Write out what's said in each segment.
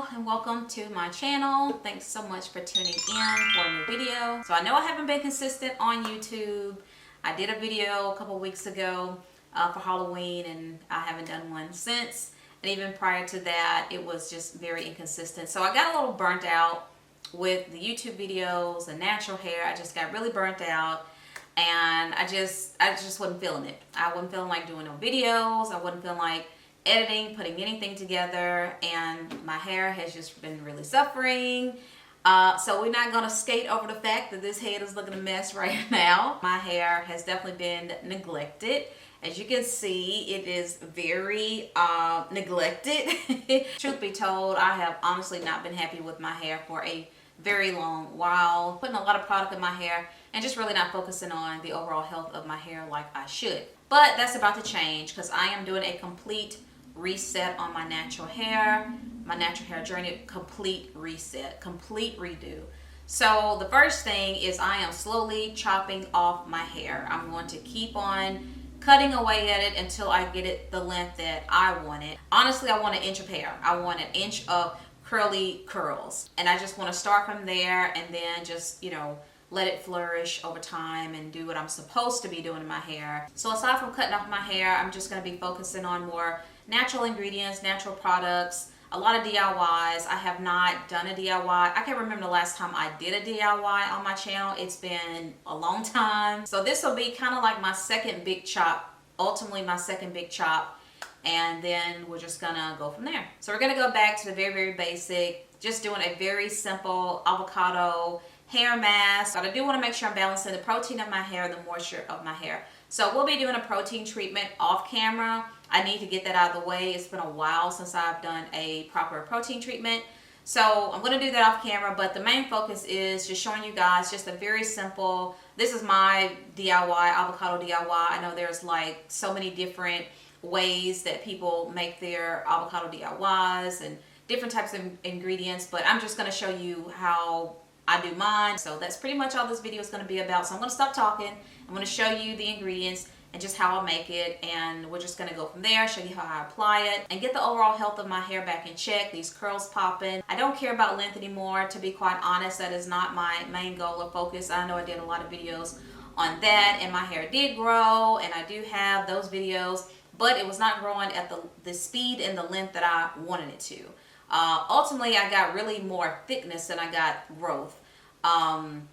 Hello and welcome to my channel. Thanks so much for tuning in for a new video. So I know I haven't been consistent on YouTube. I did a video a couple weeks ago for Halloween and I haven't done one since. And even prior to that, it was just very inconsistent. So I got a little burnt out with the YouTube videos, the natural hair. I just got really burnt out and I just wasn't feeling it. I wasn't feeling like doing no videos. I wasn't feeling like editing, putting anything together, and my hair has just been really suffering. So we're not gonna skate over the fact that this head is looking a mess right now. My hair has definitely been neglected. As you can see, it is very neglected. Truth be told, I have honestly not been happy with my hair for a very long while. Putting a lot of product in my hair and just really not focusing on the overall health of my hair like I should. But that's about to change because I am doing a complete reset on my natural hair journey. Complete reset, complete redo. So the first thing is I am slowly chopping off my hair. I'm going to keep on cutting away at it until I get it the length that I want it. Honestly, I want an inch of hair. I want an inch of curly curls, and I just want to start from there and then just, you know, let it flourish over time and do what I'm supposed to be doing in my hair. So aside from cutting off my hair, I'm just going to be focusing on more natural ingredients, natural products, a lot of DIYs. I have not done a DIY. I can't remember the last time I did a DIY on my channel. It's been a long time. So this will be kind of like my second big chop, ultimately my second big chop, and then we're just gonna go from there. So we're gonna go back to the very, very basic, just doing a very simple avocado hair mask. But I do want to make sure I'm balancing the protein of my hair and the moisture of my hair. So we'll be doing a protein treatment off camera. I need to get that out of the way. It's been a while since I've done a proper protein treatment. So I'm going to do that off camera, but the main focus is just showing you guys just a very simple, this is my DIY, avocado DIY. I know there's like so many different ways that people make their avocado DIYs and different types of ingredients, but I'm just going to show you how I do mine. So that's pretty much all this video is going to be about. So I'm going to stop talking. I'm going to show you the ingredients and just how I make it, and we're just going to go from there, show you how I apply it and get the overall health of my hair back in check. These curls popping. I don't care about length anymore, to be quite honest. That is not my main goal or focus. I know I did a lot of videos on that and my hair did grow, and I do have those videos, but it was not growing at the speed and the length that I wanted it to. Ultimately, I got really more thickness than I got growth.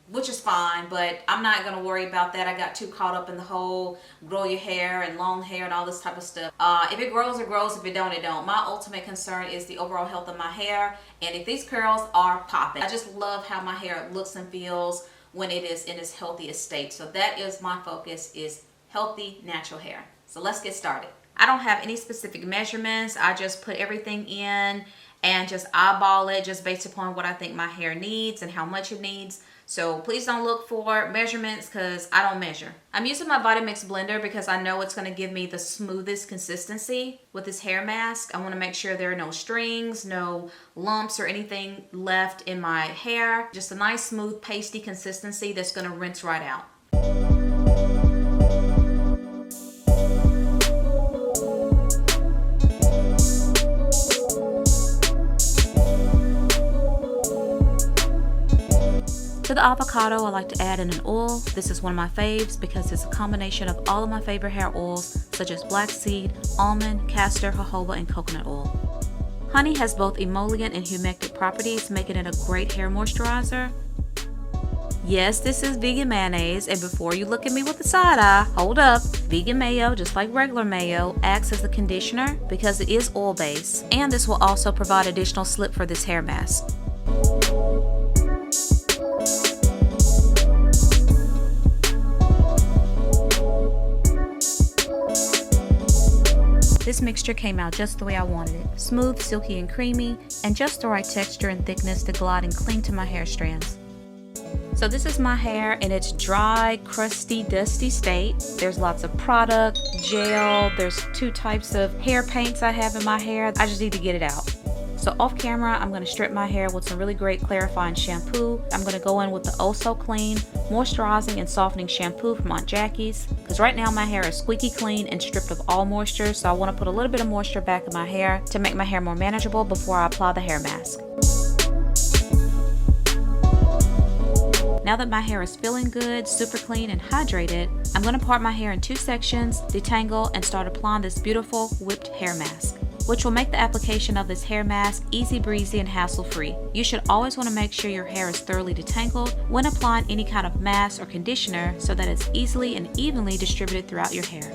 Which is fine, but I'm not going to worry about that. I got too caught up in the whole grow your hair and long hair and all this type of stuff. If it grows, it grows. If it don't, it don't. My ultimate concern is the overall health of my hair, and if these curls are popping. I just love how my hair looks and feels when it is in its healthiest state. So that is my focus, is healthy natural hair. So let's get started. I don't have any specific measurements. I just put everything in and just eyeball it just based upon what I think my hair needs and how much it needs. So please don't look for measurements because I don't measure. I'm using my Vitamix blender because I know it's going to give me the smoothest consistency with this hair mask. I want to make sure there are no strings, no lumps or anything left in my hair. Just a nice smooth pasty consistency that's going to rinse right out. To the avocado, I like to add in an oil. This is one of my faves because it's a combination of all of my favorite hair oils, such as black seed, almond, castor, jojoba, and coconut oil. Honey has both emollient and humectant properties, making it a great hair moisturizer. Yes, this is vegan mayonnaise, and before you look at me with a side eye, hold up. Vegan mayo, just like regular mayo, acts as a conditioner because it is oil-based, and this will also provide additional slip for this hair mask. This mixture came out just the way I wanted it. Smooth, silky, and creamy, and just the right texture and thickness to glide and cling to my hair strands. So this is my hair in its dry, crusty, dusty state. There's lots of product, gel, there's two types of hair paints I have in my hair. I just need to get it out. So So off camera, I'm going to strip my hair with some really great clarifying shampoo. I'm going to go in with the Oh So Clean moisturizing and softening shampoo from Aunt Jackie's, because right now my hair is squeaky clean and stripped of all moisture, so I want to put a little bit of moisture back in my hair to make my hair more manageable before I apply the hair mask. Now that my hair is feeling good, super clean and hydrated, I'm going to part my hair in 2 sections, detangle, and start applying this beautiful whipped hair mask, which will make the application of this hair mask easy breezy and hassle free. You should always want to make sure your hair is thoroughly detangled when applying any kind of mask or conditioner so that it's easily and evenly distributed throughout your hair.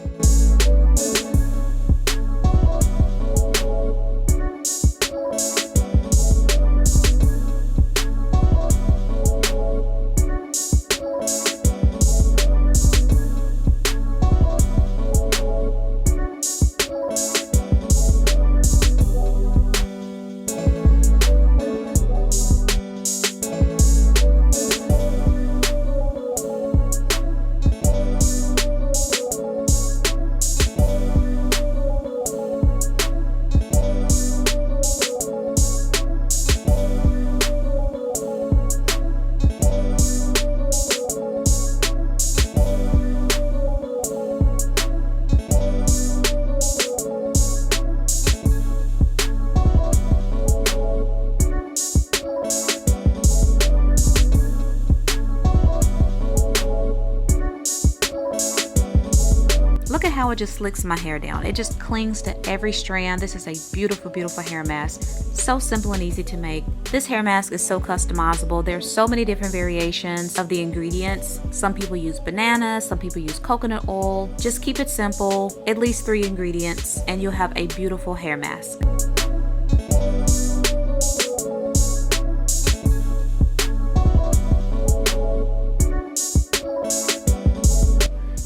Look at how it just slicks my hair down. It just clings to every strand. This is a beautiful, beautiful hair mask. So simple and easy to make. This hair mask is so customizable. There's so many different variations of the ingredients. Some people use bananas, some people use coconut oil. Just keep it simple, at least 3 ingredients, and you'll have a beautiful hair mask.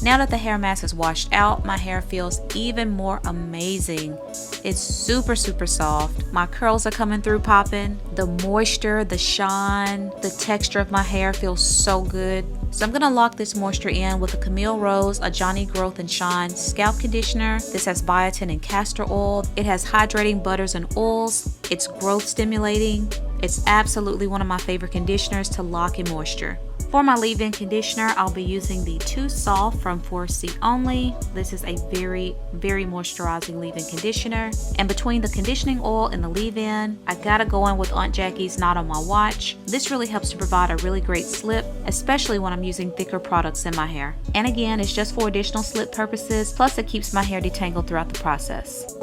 Now that the hair mask is washed out, my hair feels even more amazing. It's super, super soft. My curls are coming through popping. The moisture, the shine, the texture of my hair feels so good. So I'm gonna lock this moisture in with a Camille Rose, a Johnny Growth and Shine scalp conditioner. This has biotin and castor oil. It has hydrating butters and oils. It's growth stimulating. It's absolutely one of my favorite conditioners to lock in moisture. For my leave-in conditioner, I'll be using the Too Soft from 4C Only. This is a very, very moisturizing leave-in conditioner. And between the conditioning oil and the leave-in, I gotta go in with Aunt Jackie's Not On My Watch. This really helps to provide a really great slip, especially when I'm using thicker products in my hair. And again, it's just for additional slip purposes, plus it keeps my hair detangled throughout the process.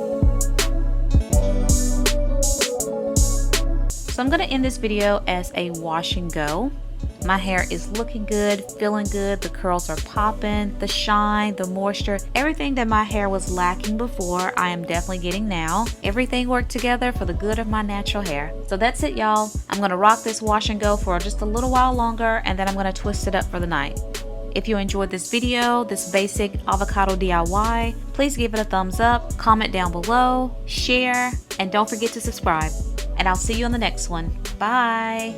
So I'm gonna end this video as a wash and go. My hair is looking good, feeling good, the curls are popping, the shine, the moisture, everything that my hair was lacking before, I am definitely getting now. Everything worked together for the good of my natural hair. So that's it, y'all. I'm gonna rock this wash and go for just a little while longer, and then I'm gonna twist it up for the night. If you enjoyed this video, this basic avocado DIY, please give it a thumbs up, comment down below, share, and don't forget to subscribe. And I'll see you on the next one. Bye.